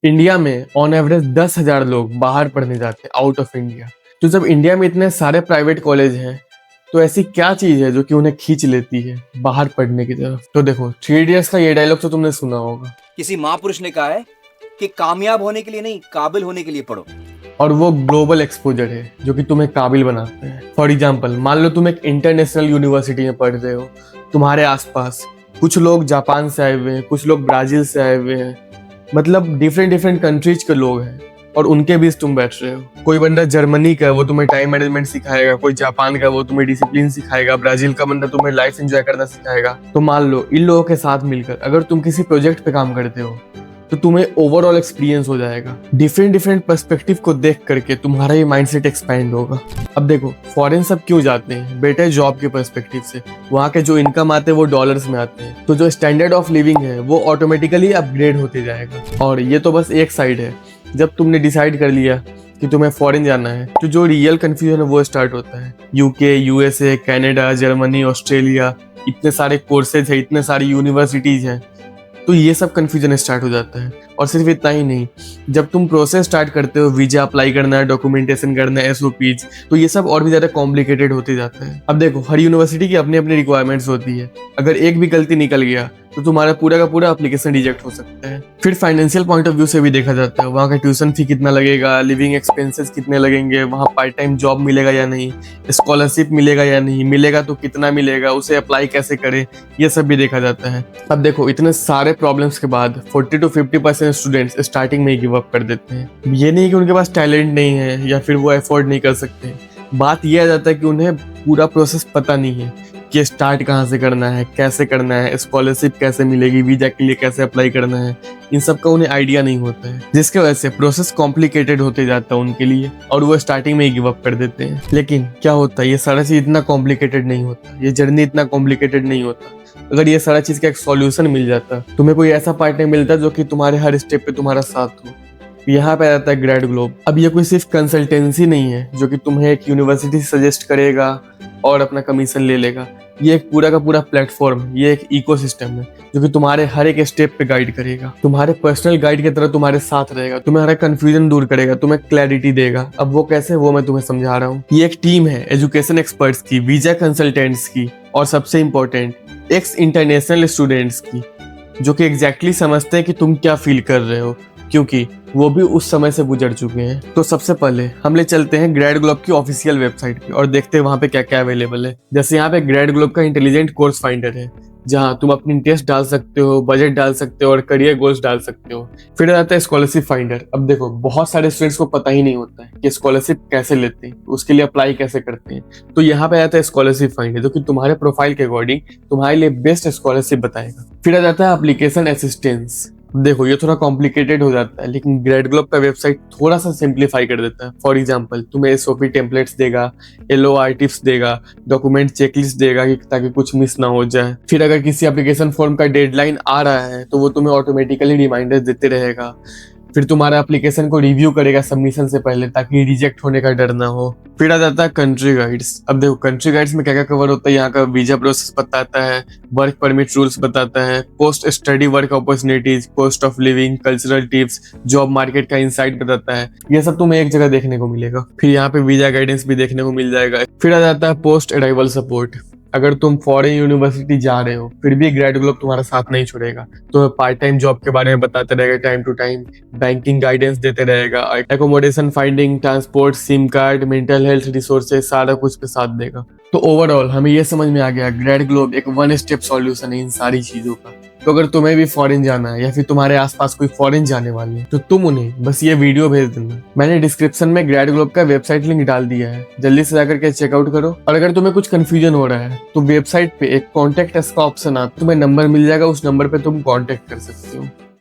India में on average 10,000 लोग बाहर पढ़ने जाते हैं आउट ऑफ इंडिया। तो जब इंडिया में इतने सारे प्राइवेट कॉलेज हैं, तो ऐसी क्या चीज है जो कि उन्हें खींच लेती है बाहर पढ़ने की तरफ? तो देखो, 3 इडियट्स का ये डायलॉग तो तुमने सुना होगा। किसी महापुरुष ने कहा है कि कामयाब होने के लिए नहीं, काबिल होने के लिए पढ़ो। और वो ग्लोबल एक्सपोजर है जो कि तुम्हें काबिल बनाते हैं। फॉर एग्जाम्पल, मान लो तुम एक इंटरनेशनल यूनिवर्सिटी में पढ़ रहे हो, तुम्हारे आसपास कुछ लोग जापान से आए हुए हैं, कुछ लोग ब्राजील से आए हुए हैं, मतलब डिफरेंट डिफरेंट कंट्रीज के लोग हैं, और उनके बीच तुम बैठ रहे हो। कोई बंदा जर्मनी का है, वो तुम्हें टाइम मैनेजमेंट सिखाएगा, कोई जापान का वो तुम्हें डिसिप्लिन सिखाएगा, ब्राजील का बंदा तुम्हें लाइफ एंजॉय करना सिखाएगा। तो मान लो इन लोगों के साथ मिलकर अगर तुम किसी प्रोजेक्ट पे काम करते हो, तो तुम्हें ओवरऑल एक्सपीरियंस हो जाएगा। डिफरेंट डिफरेंट पर्सपेक्टिव को देख करके तुम्हारा ये माइंडसेट एक्सपैंड होगा। अब देखो, फॉरेन सब क्यों जाते हैं? बेटर जॉब के पर्सपेक्टिव से। वहाँ के जो इनकम आते हैं वो डॉलर्स में आते हैं, तो जो स्टैंडर्ड ऑफ लिविंग है वो ऑटोमेटिकली अपग्रेड होते जाएगा। और ये तो बस एक साइड है। जब तुमने डिसाइड कर लिया कि तुम्हें फॉरेन जाना है, तो जो रियल कंफ्यूजन है वो स्टार्ट होता है। UK, USA, Canada, Germany, Australia, इतने सारे कोर्सेज है, इतने सारी यूनिवर्सिटीज हैं, तो ये सब कंफ्यूजन स्टार्ट हो जाता है। और सिर्फ इतना ही नहीं, जब तुम प्रोसेस स्टार्ट करते हो, वीजा अप्लाई करना है, डॉक्यूमेंटेशन करना है, एसओपीज, तो ये सब और भी ज्यादा कॉम्प्लिकेटेड होते जाता है। अब देखो, हर यूनिवर्सिटी की अपनी अपनी रिक्वायरमेंट्स होती है। अगर एक भी गलती निकल गया तो तुम्हारा पूरा का पूरा एप्लीकेशन रिजेक्ट हो सकता है। फिर फाइनेंशियल पॉइंट ऑफ व्यू से भी देखा जाता है, वहाँ का ट्यूशन फी कितना लगेगा, लिविंग एक्सपेंसेस कितने लगेंगे, वहाँ पार्ट टाइम जॉब मिलेगा या नहीं, स्कॉलरशिप मिलेगा या नहीं, मिलेगा तो कितना मिलेगा, उसे अप्लाई कैसे करें, ये सब भी देखा जाता है। अब देखो, इतने सारे प्रॉब्लम्स के बाद 40 to 50% स्टूडेंट्स स्टार्टिंग में ही गिव अप कर देते हैं। ये नहीं कि उनके पास टैलेंट नहीं है या फिर वो अफोर्ड नहीं कर सकते। बात यह आ जाता है कि उन्हें पूरा प्रोसेस पता नहीं है कि स्टार्ट कहाँ से करना है, कैसे करना है, स्कॉलरशिप कैसे मिलेगी, वीजा के लिए कैसे अप्लाई करना है, इन सब का उन्हें आइडिया नहीं होता है, जिसके वजह से प्रोसेस कॉम्प्लिकेटेड होते जाता है उनके लिए और वो स्टार्टिंग में ही गिव अप कर देते हैं। लेकिन क्या होता है, ये सारा चीज इतना कॉम्प्लिकेटेड नहीं होता, ये जर्नी इतना कॉम्प्लिकेटेड नहीं होता। अगर ये सारा चीज का एक सॉल्यूशन मिल जाता, तुम्हें कोई ऐसा पार्टनर मिलता जो कि तुम्हारे हर स्टेप पे तुम्हारा साथ हो। यहाँ पे आता है ग्रेड ग्लोब। अब ये कोई सिर्फ कंसल्टेंसी नहीं है जो कि तुम्हें एक यूनिवर्सिटी सजेस्ट करेगा और अपना कमीशन ले लेगा। ये एक पूरा का पूरा प्लेटफॉर्म, ये एक इकोसिस्टम है जो कि तुम्हारे हर एक स्टेप पे गाइड करेगा, तुम्हारे पर्सनल गाइड की तरह तुम्हारे साथ रहेगा, तुम्हें हर एक कंफ्यूजन दूर करेगा, तुम्हें क्लैरिटी देगा। अब वो कैसे, वो मैं तुम्हें समझा रहा हूँ। ये एक टीम है एजुकेशन एक्सपर्ट्स की, वीजा कंसल्टेंट्स की, और सबसे इम्पोर्टेंट एक्स इंटरनेशनल स्टूडेंट्स की, जो कि एग्जैक्टली समझते हैं कि तुम क्या फील कर रहे हो, क्योंकि वो भी उस समय से गुजर चुके हैं। तो सबसे पहले हम ले चलते हैं ग्रेड ग्लोब की ऑफिशियल वेबसाइट पे और देखते हैं वहाँ पे क्या क्या अवेलेबल है। जैसे यहाँ पे ग्रेड ग्लोब का इंटेलिजेंट कोर्स फाइंडर है, जहाँ तुम अपनी इंटरेस्ट डाल सकते हो, बजट डाल सकते हो और करियर गोल्स डाल सकते हो। फिर आता है स्कॉलरशिप फाइंडर। अब देखो, बहुत सारे स्टूडेंट्स को पता ही नहीं होता है कि स्कॉलरशिप कैसे लेते हैं, उसके लिए अप्लाई कैसे करते हैं। तो यहाँ पे आता है स्कॉलरशिप फाइंडर, जो कि तुम्हारे प्रोफाइल के अकॉर्डिंग तुम्हारे लिए बेस्ट स्कॉलरशिप बताएगा। फिर आ जाता है एप्लीकेशन असिस्टेंस। देखो, ये थोड़ा कॉम्प्लिकेटेड हो जाता है, लेकिन ग्रेड ग्लोब का वेबसाइट थोड़ा सा सिंप्लीफाई कर देता है। फॉर एग्जांपल, तुम्हें एसओपी टेम्पलेट्स देगा, एलओआर टिप्स देगा, डॉक्यूमेंट चेकलिस्ट देगा कि ताकि कुछ मिस ना हो जाए। फिर अगर किसी एप्लीकेशन फॉर्म का डेडलाइन आ रहा है तो वो तुम्हें ऑटोमेटिकली रिमाइंडर देते रहेगा। फिर तुम्हारा एप्लीकेशन को रिव्यू करेगा सबमिशन से पहले, ताकि रिजेक्ट होने का डर ना हो। फिर आ जाता है कंट्री गाइड्स। अब देखो, कंट्री गाइड्स में क्या क्या कवर होता है, यहाँ का वीजा प्रोसेस बताता है, वर्क परमिट रूल्स बताता है, post study work opportunities, cost of living, cultural tips, job market का इंसाइट बताता है। ये सब तुम्हें एक जगह देखने को मिलेगा। फिर यहाँ पे वीजा गाइडेंस भी देखने को मिल जाएगा। फिर आ जाता है पोस्ट अराइवल सपोर्ट। अगर तुम फॉरेन यूनिवर्सिटी जा रहे हो फिर भी ग्रेड ग्लोब तुम्हारा साथ नहीं छोड़ेगा, तो पार्ट टाइम जॉब के बारे में बताते रहेगा time to time, banking guidance देते रहेगा, accommodation finding, transport, SIM card, mental health resources, सारा कुछ पे साथ देगा। तो ओवरऑल हमें ये समझ में आ गया, ग्रेड ग्लोब एक वन स्टेप सॉल्यूशन है इन सारी चीजों का। तो अगर तुम्हें भी फॉरेन जाना है या फिर तुम्हारे आसपास कोई फॉरेन जाने वाले हैं, तो तुम उन्हें बस ये वीडियो भेज देना। मैंने डिस्क्रिप्शन में ग्रेड ग्लोब का वेबसाइट लिंक डाल दिया है, जल्दी से जाकर के चेकआउट करो। और अगर तुम्हें कुछ कंफ्यूजन हो रहा है तो वेबसाइट पे एक कॉन्टेक्ट अस का ऑप्शन आता है, तुम्हें नंबर मिल जाएगा, उस नंबर पे तुम कॉन्टेक्ट कर सकते हो।